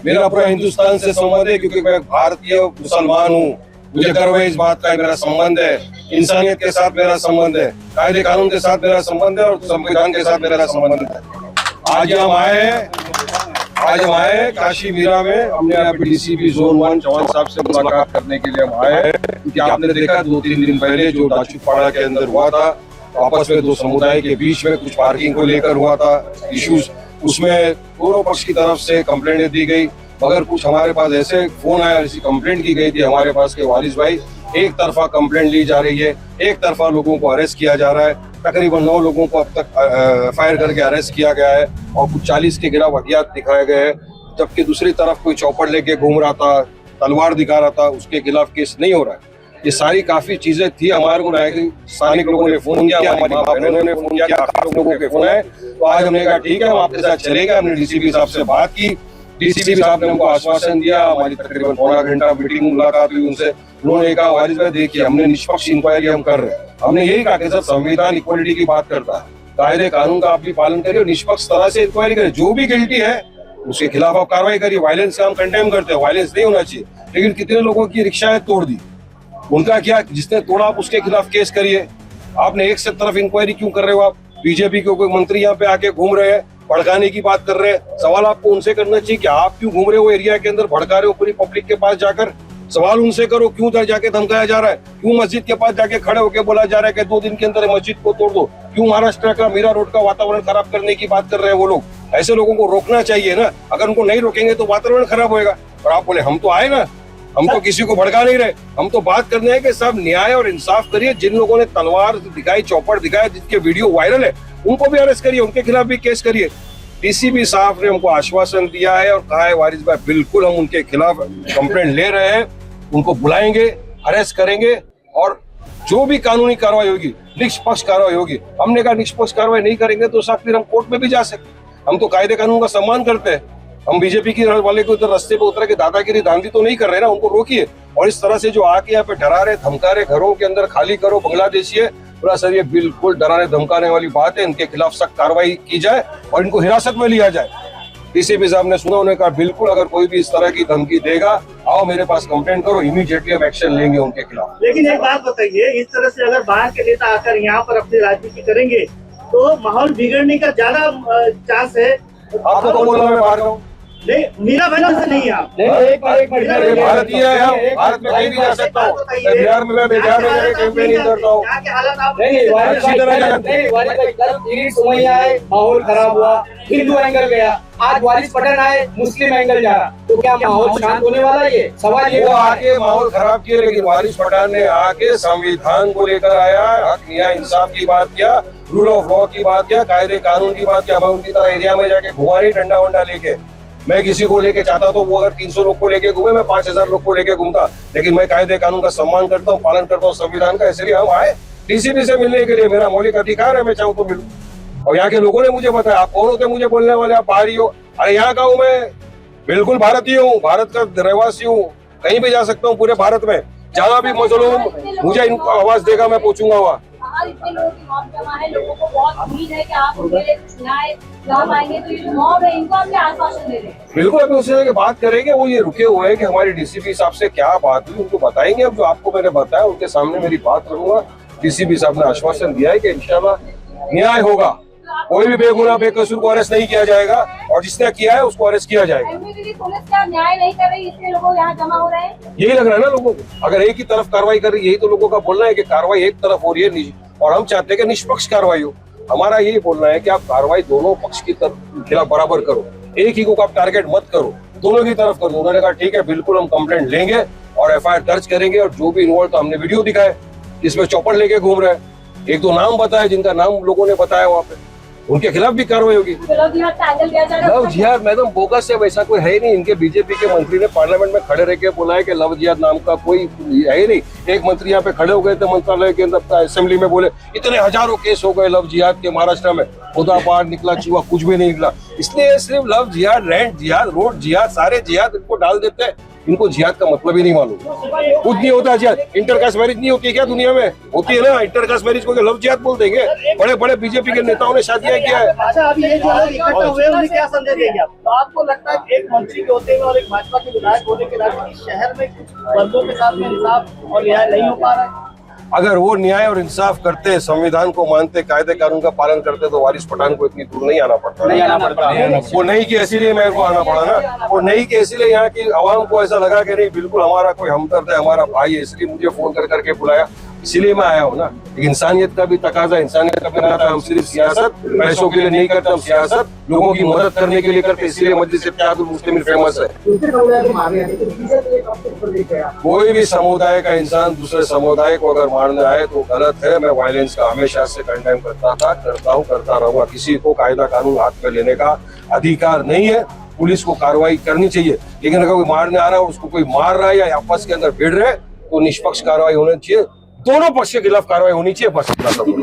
मेरा पूरा हिंदुस्तान से संबंध है, क्योंकि मैं भारतीय मुसलमान हूँ। मुझे गर्व है इस बात का, मेरा संबंध है इंसानियत के साथ, मेरा संबंध है कायदे कानून के साथ, मेरा संबंध है और संविधान के साथ मेरा संबंध है। आज हम आए हैं काशी मीरा में। हमने यहाँ पे डीसीपी जोन 1 चौहान साहब से मुलाकात करने के लिए हम आए हैं, क्योंकि आपने देखा 2-3 दिन पहले जो दाचूपाड़ा के अंदर हुआ था, आपस में दो समुदाय के बीच में कुछ पार्किंग को लेकर हुआ था इश्यूज। उसमें दोनों पक्ष की तरफ से कंप्लेंट दी गई, मगर कुछ हमारे पास ऐसे फोन आया, ऐसी कंप्लेंट की गई थी हमारे पास के वारिस भाई एक तरफा कंप्लेंट ली जा रही है, एक तरफा लोगों को अरेस्ट किया जा रहा है। तकरीबन 9 लोगों को अब तक फायर करके अरेस्ट किया गया है और कुछ 40 के खिलाफ हथियार दिखाए गए हैं, जबकि दूसरी तरफ कोई चौपड़ लेके घूम रहा था, तलवार दिखा रहा था, उसके खिलाफ केस नहीं हो रहा है। ये सारी काफी चीजें थी। हमारे को स्थानिक लोगों ने फोन किया, हमारी माँ बहनों ने फोन किया, काफी लोगों के फोन आए। तो आज हमने कहा ठीक है, हम आपके साथ चलेंगे। हमने डीसीपी साहब से बात की, डीसीपी साहब ने हमको आश्वासन दिया। हमारी तकरीबन पौना घंटा मीटिंग मुलाकात हुई उनसे। उन्होंने कहा वारिस भाई देखिए, हमने निष्पक्ष इंक्वायरी हम कर रहे हैं। हमने यही कहा कि सर संविधान इक्वलिटी की बात करता है, कायदे कानून का आप भी पालन करिए और निष्पक्ष तरह से इंक्वायरी करें। जो भी गिल्टी है उसके खिलाफ आप कार्रवाई करिए। वायलेंस का हम कंडेम करते हैं, वायलेंस नहीं होना चाहिए। लेकिन कितने लोगों की रिक्शाएं तोड़ दी, उनका क्या, जिसने तोड़ा आप उसके खिलाफ केस करिए। आपने एक से तरफ इंक्वायरी क्यों कर रहे हो? आप बीजेपी के कोई मंत्री यहाँ पे आके घूम रहे हैं, भड़काने की बात कर रहे हैं। सवाल आपको उनसे करना चाहिए कि आप क्यों घूम रहे हो एरिया के अंदर, भड़का रहे हो पूरी पब्लिक के पास जाकर। सवाल उनसे करो, क्यों उधर जाके धमकाया जा रहा है, क्यों मस्जिद के पास जाके खड़े होकर बोला जा रहा है कि 2 दिन के अंदर मस्जिद को तोड़ दो, क्यों महाराष्ट्र का मीरा रोड का वातावरण खराब करने की बात कर रहे हैं वो लोग। ऐसे लोगों को रोकना चाहिए ना। अगर उनको नहीं रोकेंगे तो वातावरण खराब होगा। और आप बोले हम तो आए ना, हम तो किसी को भड़का नहीं रहे, हम तो बात करने हैं कि सब न्याय और इंसाफ करिए। जिन लोगों ने तलवार दिखाई, चौपड़ दिखाया, जिसके वीडियो वायरल है, उनको भी अरेस्ट करिए, उनके खिलाफ भी केस करिए। डीसीपी साहब ने हमको आश्वासन दिया है और कहा है वारिस भाई बिल्कुल हम उनके खिलाफ कंप्लेंट ले रहे हैं, उनको बुलाएंगे, अरेस्ट करेंगे और जो भी कानूनी कार्रवाई होगी, निष्पक्ष कार्रवाई होगी। हमने कहा निष्पक्ष कार्रवाई नहीं करेंगे तो साथ फिर हम कोर्ट में भी जा सकते। हम तो कायदे कानून का सम्मान करते हैं। हम बीजेपी की वाले को इधर रास्ते पे उतर के दादागिरी धांधली तो नहीं कर रहे ना, उनको रोकिए। और इस तरह से जो आके यहाँ पे डरा रहे, धमका रहे, घरों के अंदर खाली करो, बांग्लादेशी है, पूरा सर ये बिल्कुल डराने धमकाने वाली बात है। इनके खिलाफ सख्त कार्रवाई की जाए और इनको हिरासत में लिया जाए। डीसीपी साहब ने सुना, उन्होंने कहा बिल्कुल अगर कोई भी इस तरह की धमकी देगा, आओ मेरे पास कंप्लेंट करो, इमीडिएटली हम एक्शन लेंगे उनके खिलाफ। लेकिन एक बात बताइए, इस तरह से अगर बाहर के नेता आकर यहाँ पर अपनी राजनीति करेंगे तो माहौल बिगड़ने का ज्यादा चांस है। आपको कौन बोला मैं बाहर हूँ? नहीं, मीरा बहनों से नहीं आप भारतीय है, हम भारत में कहीं भी जा सकता हूँ। बिहार में, मैं बिहार में जाके कैंपेनिंग करता हूँ। यहाँ के हालात आप माहौल खराब हुआ, हिंदू एंगल गया, आज वारिस पठान आए, मुस्लिम एंगल जा रहा, तो क्या माहौल शांत होने वाला? ये सवाल ये। वो आके माहौल खराब किया, लेकिन वारिस पठान ने आके संविधान को लेकर आया, हक न्याय इंसाफ की बात किया, रूल ऑफ लॉ की बात किया, कायदे कानून की बात किया। मैं उनकी तरह एरिया में जाके घुमा नहीं डंडा वंडा लेके। मैं किसी को लेके चाहता तो वो अगर 300 लोग को लेके घूमे, मैं 5000 लोग को लेके घूमता। लेकिन मैं कायदे कानून का सम्मान करता हूँ, पालन करता हूँ संविधान का। इसलिए हम आए डीसीपी से मिलने के लिए। मेरा मौलिक अधिकार है, मैं चाहूँ तो मिलूं। और यहाँ के लोगों ने मुझे बताया, आप कौन होते मुझे बोलने वाले, आप बाहरी हो? अरे यहाँ का हूँ मैं, बिल्कुल भारतीय हूँ, भारत का रहवासी हूँ, कहीं भी जा सकता हूँ पूरे भारत में। जहाँ भी मजलूम मुझे इनको आवाज देगा, मैं पहुंचूंगा वहाँ। इतने लोगों की मौत जमा है, लोगों को बहुत उम्मीद है कि आप उनके लिए कुछ न्याय काम आएंगे। तो ये जो मॉब है, इनको आप क्या आश्वासन दे रहे हैं? बिल्कुल, अभी उससे बात करेंगे। वो ये रुके हुए हैं कि हमारे डीसीपी साहब से क्या बात हुई, उनको बताएंगे। अब जो आपको मैंने बताया उनके सामने मेरी बात करूंगा। डीसीपी साहब ने आश्वासन दिया है कि इंशाल्लाह न्याय होगा, कोई भी बेगुनाह बेकसूर को अरेस्ट नहीं किया जाएगा और जिसने किया है उसको अरेस्ट किया जाएगा। पुलिस क्या न्याय नहीं कर रही, इसलिए लोग यहाँ जमा हो रहे हैं? यही लग रहा है ना लोगों को। अगर एक ही तरफ कार्रवाई कर रही है, यही तो लोगों का बोलना है कि कार्रवाई एक तरफ हो रही है और हम चाहते हैं कि निष्पक्ष कार्रवाई हो। हमारा यही बोलना है कि आप कार्रवाई दोनों पक्ष की खिलाफ बराबर करो, एक ही को आप टारगेट मत करो, दोनों की तरफ करो। उन्होंने कहा ठीक है, बिल्कुल हम कंप्लेंट लेंगे और एफआईआर दर्ज करेंगे। और जो भी इन्वॉल्व था, हमने वीडियो दिखाए जिसमें चौपड़ लेके घूम रहे हैं, 1-2 नाम बताए जिनका नाम लोगों ने बताया वहाँ पे, उनके खिलाफ भी कार्रवाई होगी। लव जिहाद मैडम बोगस है, वैसा कोई है ही नहीं। इनके बीजेपी के मंत्री ने पार्लियामेंट में खड़े रह के बोला है कि लव जिहाद नाम का कोई है ही नहीं। एक मंत्री यहाँ पे खड़े हो गए थे मंत्रालय के अंदर असेंबली में, बोले इतने हजारों केस हो गए लव जिहाद के महाराष्ट्र में, खुदा बाहर निकला चूहा कुछ भी नहीं निकला। इसलिए सिर्फ लव जिहाद, रेंट जिहाद, रोड जिहाद, सारे जिहाद इनको डाल देते हैं। इनको जिहाद का मतलब ही नहीं मालूम। खुद नहीं होता जिहाद। इंटरकास्ट मैरिज नहीं होती है क्या दुनिया में? होती है ना। इंटरकास्ट मैरिज को लव जिहाद बोल देंगे? बड़े बड़े बीजेपी के नेताओं ने शादियां किया है। अच्छा, अभी ये जो लोग इकट्ठा हुए उन्हें क्या संदेश देंगे आप? तो आपको लगता है कि एक मंत्री के होते हुए और एक भाजपा के विधायक होने के नाते इस शहर में कुछ वर्गों के साथ में इंसाफ और न्याय नहीं हो पा रहा है? अगर वो न्याय और इंसाफ करते, संविधान को मानते, कायदे कानून का पालन करते तो वारिस पठान को इतनी दूर नहीं आना पड़ता। नहीं आना पड़ता। वो नहीं कि इसीलिए मेरे को आना पड़ा ना। वो नहीं कि इसीलिए यहाँ की आवाम को ऐसा लगा कि नहीं बिल्कुल हमारा कोई हमदर्द है, हमारा भाई है, इसलिए मुझे फोन कर करके बुलाया, इसीलिए मैं आया हूँ ना। इंसानियत का भी तकाजा, इंसानियत का भी नाता। हम सिर्फ सियासत पैसों के लिए नहीं करते, हम सियासत लोगों की मदद करने के लिए करते, इसीलिए मजलिस इत्तेहादुल मुस्लिमीन फेमस है। कोई भी समुदाय का इंसान दूसरे समुदाय को अगर मारने आए तो गलत है। मैं वायलेंस का हमेशा से कंडेम करता था, करता हूँ, करता रहूंगा। किसी को कायदा कानून हाथ में लेने का अधिकार नहीं है। पुलिस को कार्रवाई करनी चाहिए, लेकिन अगर कोई मारने आ रहा है, उसको कोई मार रहा है या आपस के अंदर भिड़ रहे तो निष्पक्ष कार्रवाई होनी चाहिए। दोनों पक्ष के खिलाफ कार्रवाई होनी चाहिए। बस इतना सब।